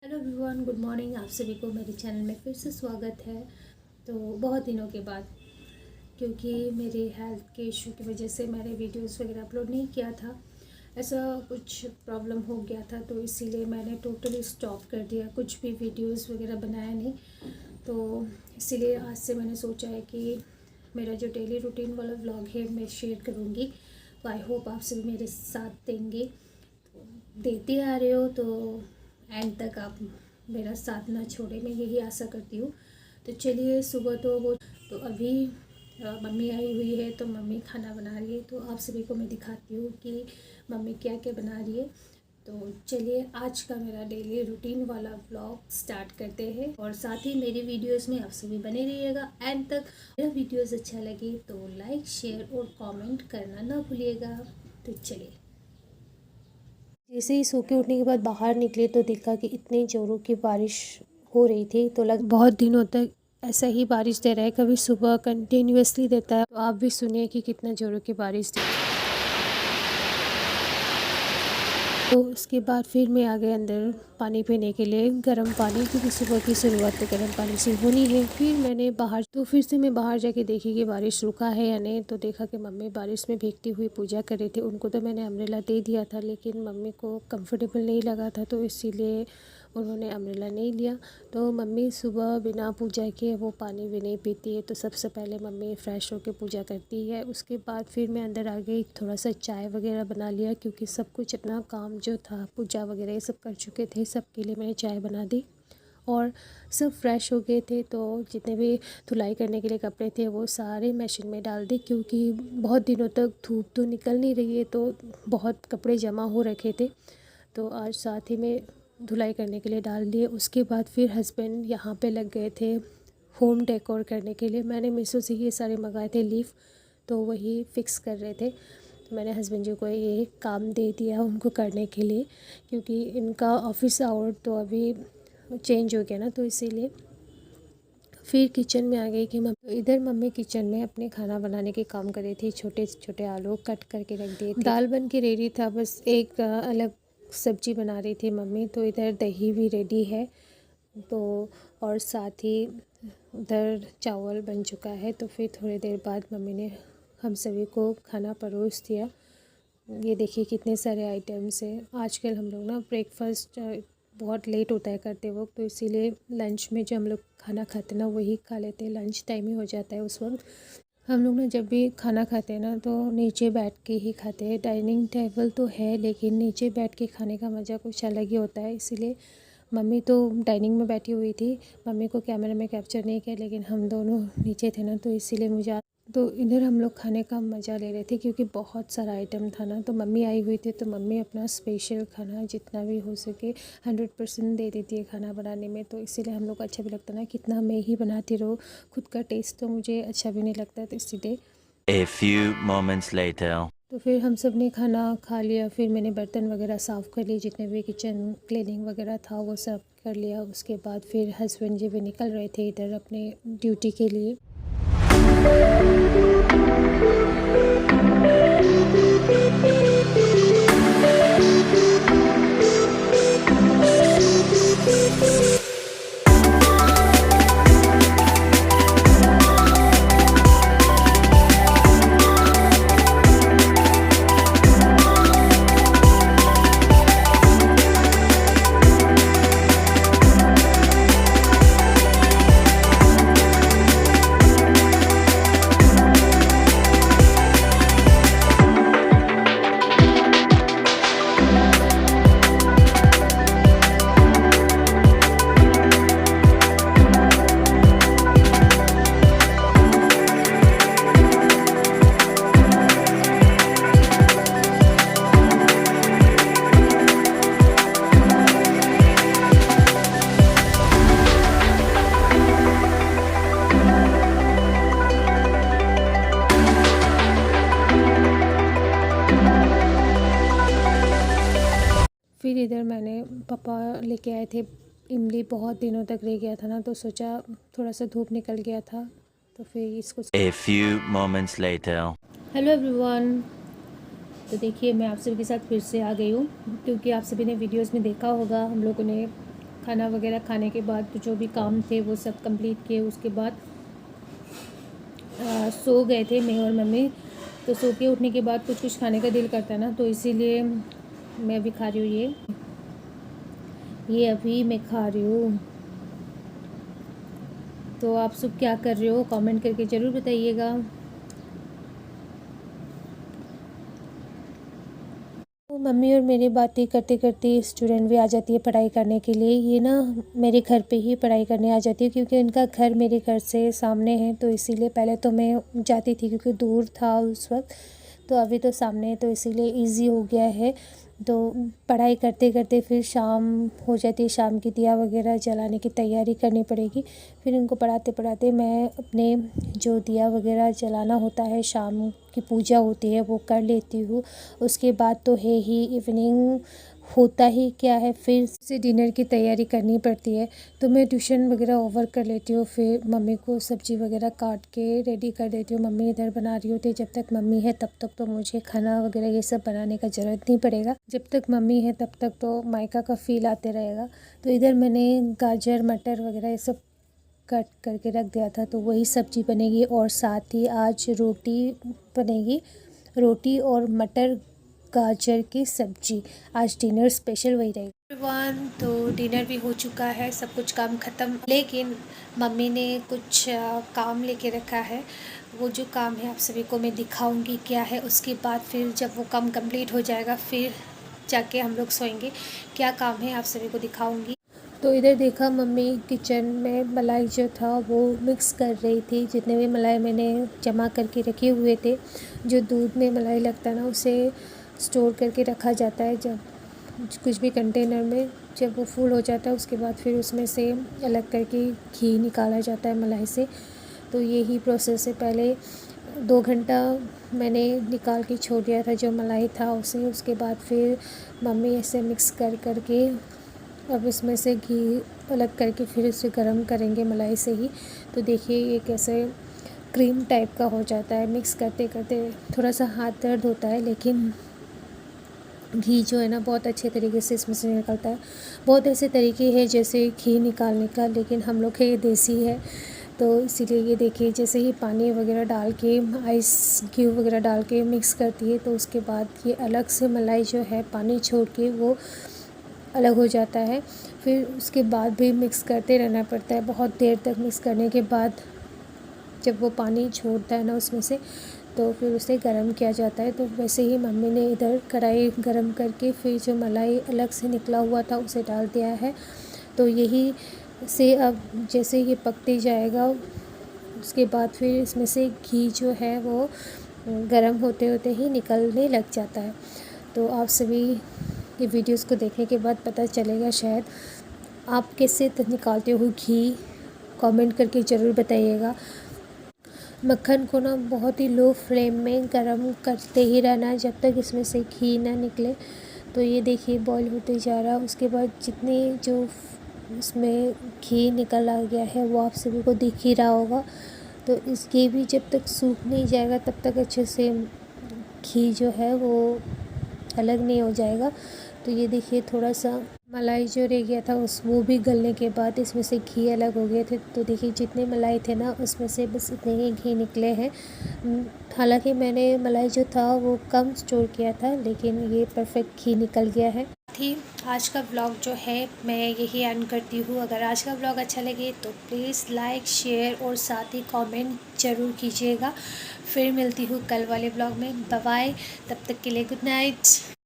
Hello everyone, good morning. आप सभी को मेरे चैनल में फिर से स्वागत है। तो बहुत दिनों के बाद, क्योंकि मेरी हेल्थ के इशू की वजह से मैंने वीडियोस वगैरह अपलोड नहीं किया था। ऐसा कुछ प्रॉब्लम हो गया था, तो इसीलिए मैंने टोटली स्टॉप कर दिया, कुछ भी वीडियोस वगैरह बनाया नहीं। तो इसीलिए आज से मैंने सोचा है कि मेरा जो डेली रूटीन वाला व्लॉग है मैं शेयर करूँगी। तो आई होप आप सभी मेरे साथ देंगे, देते आ रहे हो तो एंड तक आप मेरा साथ ना छोड़े, मैं यही आशा करती हूँ। तो चलिए, सुबह तो अभी मम्मी आई हुई है, तो मम्मी खाना बना रही है। तो आप सभी को मैं दिखाती हूँ कि मम्मी क्या क्या बना रही है। तो चलिए, आज का मेरा डेली रूटीन वाला व्लॉग स्टार्ट करते हैं, और साथ ही मेरी वीडियोस में आप सभी बने रहिएगा एंड तक। मेरा वीडियोस अच्छा लगे तो लाइक, शेयर और कमेंट करना ना भूलिएगा। तो चलिए, जैसे ही सो के उठने के बाद बाहर निकले तो देखा कि इतनी ज़ोरों की बारिश हो रही थी। तो बहुत दिनों तक ऐसा ही बारिश दे रहा है, कभी सुबह कंटिन्यूअसली देता है। तो आप भी सुनिए कि कितना ज़ोरों की बारिश थी। तो उसके बाद फिर मैं आ गए अंदर पानी पीने के लिए, गर्म पानी, क्योंकि सुबह की शुरुआत तो गर्म पानी से होनी है। फिर फिर से मैं बाहर जाके देखी कि बारिश रुका है या नहीं। तो देखा कि मम्मी बारिश में भीगती हुई पूजा कर रही थी। उनको तो मैंने अम्ब्रेला दे दिया था, लेकिन मम्मी को कंफर्टेबल नहीं लगा था, तो इसीलिए उन्होंने अम्ब्रेला नहीं लिया। तो मम्मी सुबह बिना पूजा के वो पानी भी नहीं पीती है। तो सबसे पहले मम्मी फ़्रेश होकर पूजा करती है। उसके बाद फिर मैं अंदर आ गई, थोड़ा सा चाय वगैरह बना लिया, क्योंकि सब कुछ अपना काम जो था पूजा वगैरह ये सब कर चुके थे। सबके लिए मैंने चाय बना दी और सब फ्रेश हो गए थे। तो जितने भी धुलाई करने के लिए कपड़े थे वो सारे मशीन में डाल दी, क्योंकि बहुत दिनों तक धूप तो निकल नहीं रही है, तो बहुत कपड़े जमा हो रखे थे। तो आज साथ ही में धुलाई करने के लिए डाल दिए। उसके बाद फिर हस्बैंड यहाँ पे लग गए थे होम डेकोर करने के लिए। मैंने मीशो से ये सारे मंगाए थे लीफ, तो वही फिक्स कर रहे थे। तो मैंने हस्बैंड जी को ये काम दे दिया उनको करने के लिए, क्योंकि इनका ऑफिस आवर तो अभी चेंज हो गया ना, तो इसीलिए। फिर किचन में आ गई कि इधर मम्मी किचन में अपने खाना बनाने के काम कर रही थी। छोटे छोटे आलू कट करके रख दिए थे। दाल बन के रेडी था, बस एक अलग सब्जी बना रही थी मम्मी। तो इधर दही भी रेडी है, तो और साथ ही उधर चावल बन चुका है। तो फिर थोड़ी देर बाद मम्मी ने हम सभी को खाना परोस दिया। ये देखिए कितने सारे आइटम्स हैं। आजकल हम लोग ना ब्रेकफास्ट बहुत लेट होता है करते वक्त, तो इसीलिए लंच में जो हम लोग खाना खाते हैं ना वही खा लेते हैं। लंच टाइम ही हो जाता है उस वक्त। हम लोग ना जब भी खाना खाते हैं ना तो नीचे बैठ के ही खाते हैं। डाइनिंग टेबल तो है, लेकिन नीचे बैठ के खाने का मज़ा कुछ अलग ही होता है। इसीलिए मम्मी तो डाइनिंग में बैठी हुई थी, मम्मी को कैमरे में कैप्चर नहीं किया, लेकिन हम दोनों नीचे थे ना, तो इसीलिए तो इधर हम लोग खाने का मज़ा ले रहे थे, क्योंकि बहुत सारा आइटम था ना। तो मम्मी आई हुई थी, तो मम्मी अपना स्पेशल खाना जितना भी हो सके 100% दे देती है खाना बनाने में। तो इसीलिए हम लोग को अच्छा भी लगता ना, कितना मैं ही बनाती रहूँ, खुद का टेस्ट तो मुझे अच्छा भी नहीं लगता, तो इसीलिए। A few moments later. तो फिर हम सब ने खाना खा लिया। फिर मैंने बर्तन वगैरह साफ़ कर लिए, जितने भी किचन क्लीनिंग वगैरह था वो सब कर लिया। उसके बाद फिर हस्बैंड जी भी निकल रहे थे इधर अपने ड्यूटी के लिए। फिर इधर मैंने पापा लेके आए थे इमली, बहुत दिनों तक रह गया था ना, तो सोचा थोड़ा सा धूप निकल गया था, तो फिर इसको। A few moments later. Hello everyone, तो देखिए मैं आप सभी के साथ फिर से आ गई हूँ, क्योंकि आप सभी ने वीडियोस में देखा होगा हम लोगों ने खाना वगैरह खाने के बाद जो भी काम थे वो सब कंप्लीट किए। उसके बाद सो गए थे मैं और मम्मी। तो सो के उठने के बाद कुछ कुछ खाने का दिल करता है ना, तो इसीलिए मैं अभी खा रही हूँ ये अभी मैं खा रही हूँ। तो आप सब क्या कर रहे हो कमेंट करके ज़रूर बताइएगा। तो मम्मी और मेरी बातें करते करते स्टूडेंट भी आ जाती है पढ़ाई करने के लिए। ये ना मेरे घर पे ही पढ़ाई करने आ जाती है क्योंकि उनका घर मेरे घर से सामने है, तो इसीलिए पहले तो मैं जाती थी क्योंकि दूर था उस वक्त, तो अभी तो सामने है तो इसीलिए इजी हो गया है। तो पढ़ाई करते करते फिर शाम हो जाती है, शाम की दिया वगैरह जलाने की तैयारी करनी पड़ेगी। फिर उनको पढ़ाते पढ़ाते मैं अपने जो दिया वगैरह जलाना होता है, शाम की पूजा होती है वो कर लेती हूँ। उसके बाद तो है ही इवनिंग होता ही क्या है, फिर से डिनर की तैयारी करनी पड़ती है। तो मैं ट्यूशन वगैरह ओवर कर लेती हूँ, फिर मम्मी को सब्ज़ी वगैरह काट के रेडी कर देती हूँ। मम्मी इधर बना रही होती है, जब तक मम्मी है तब तक तो मुझे खाना वगैरह ये सब बनाने का ज़रूरत नहीं पड़ेगा। जब तक मम्मी है तब तक तो मायका का फ़ील आते रहेगा। तो इधर मैंने गाजर मटर वगैरह ये सब कट करके रख दिया था, तो वही सब्ज़ी बनेगी और साथ ही आज रोटी बनेगी, रोटी और मटर गाजर की सब्ज़ी। आज डिनर स्पेशल वही रहेगी एवरीवन। तो डिनर भी हो चुका है, सब कुछ काम ख़त्म, लेकिन मम्मी ने कुछ काम लेके रखा है। वो जो काम है आप सभी को मैं दिखाऊंगी क्या है। उसके बाद फिर जब वो काम कंप्लीट हो जाएगा फिर जाके हम लोग सोएंगे। क्या काम है आप सभी को दिखाऊंगी। तो इधर देखा मम्मी किचन में मलाई जो था वो मिक्स कर रही थी। जितने भी मलाई मैंने जमा करके रखे हुए थे, जो दूध में मलाई लगता है ना उसे स्टोर करके रखा जाता है जब कुछ भी कंटेनर में, जब वो फुल हो जाता है उसके बाद फिर उसमें से अलग करके घी निकाला जाता है मलाई से। तो यही प्रोसेस है। पहले 2 घंटा मैंने निकाल के छोड़ दिया था जो मलाई था उसे। उसके बाद फिर मम्मी ऐसे मिक्स कर करके अब इसमें से घी अलग करके फिर इसे गर्म करेंगे मलाई से ही। तो देखिए ये कैसे क्रीम टाइप का हो जाता है। मिक्स करते करते थोड़ा सा हाथ दर्द होता है, लेकिन घी जो है ना बहुत अच्छे तरीके से इसमें से निकलता है। बहुत ऐसे तरीके हैं जैसे घी निकालने का, लेकिन हम लोग के देसी है तो इसीलिए ये देखिए जैसे ही पानी वगैरह डाल के आइस क्यूब वगैरह डाल के मिक्स करती है तो उसके बाद ये अलग से मलाई जो है पानी छोड़ के वो अलग हो जाता है। फिर उसके बाद भी मिक्स करते रहना पड़ता है बहुत देर तक। मिक्स करने के बाद जब वो पानी छोड़ता है ना उसमें से, तो फिर उसे गर्म किया जाता है। तो वैसे ही मम्मी ने इधर कढ़ाई गर्म करके फिर जो मलाई अलग से निकला हुआ था उसे डाल दिया है। तो यही से अब जैसे ये पकते जाएगा उसके बाद फिर इसमें से घी जो है वो गर्म होते होते ही निकलने लग जाता है। तो आप सभी ये वीडियोस को देखने के बाद पता चलेगा शायद आप कैसे निकालते हो घी, कमेंट करके ज़रूर बताइएगा। मक्खन को ना बहुत ही लो फ्लेम में गरम करते ही रहना है जब तक इसमें से घी ना निकले। तो ये देखिए बॉईल होते जा रहा है। उसके बाद जितनी जो इसमें घी निकल आ गया है वो आप सभी को दिख ही रहा होगा। तो इस घी भी जब तक सूख नहीं जाएगा तब तक अच्छे से घी जो है वो अलग नहीं हो जाएगा। तो ये देखिए थोड़ा सा मलाई जो रह गया था उस वो भी गलने के बाद इसमें से घी अलग हो गए थे। तो देखिए जितने मलाई थे ना उसमें से बस इतने ही घी निकले हैं। हालांकि मैंने मलाई जो था वो कम स्टोर किया था, लेकिन ये परफेक्ट घी निकल गया है। थी आज का ब्लॉग जो है मैं यही एंड करती हूँ। अगर आज का ब्लॉग अच्छा लगे तो प्लीज़ लाइक शेयर और साथ ही कमेंट ज़रूर कीजिएगा। फिर मिलती हूँ कल वाले ब्लॉग में। बाय बाय, तब तक के लिए गुड नाइट।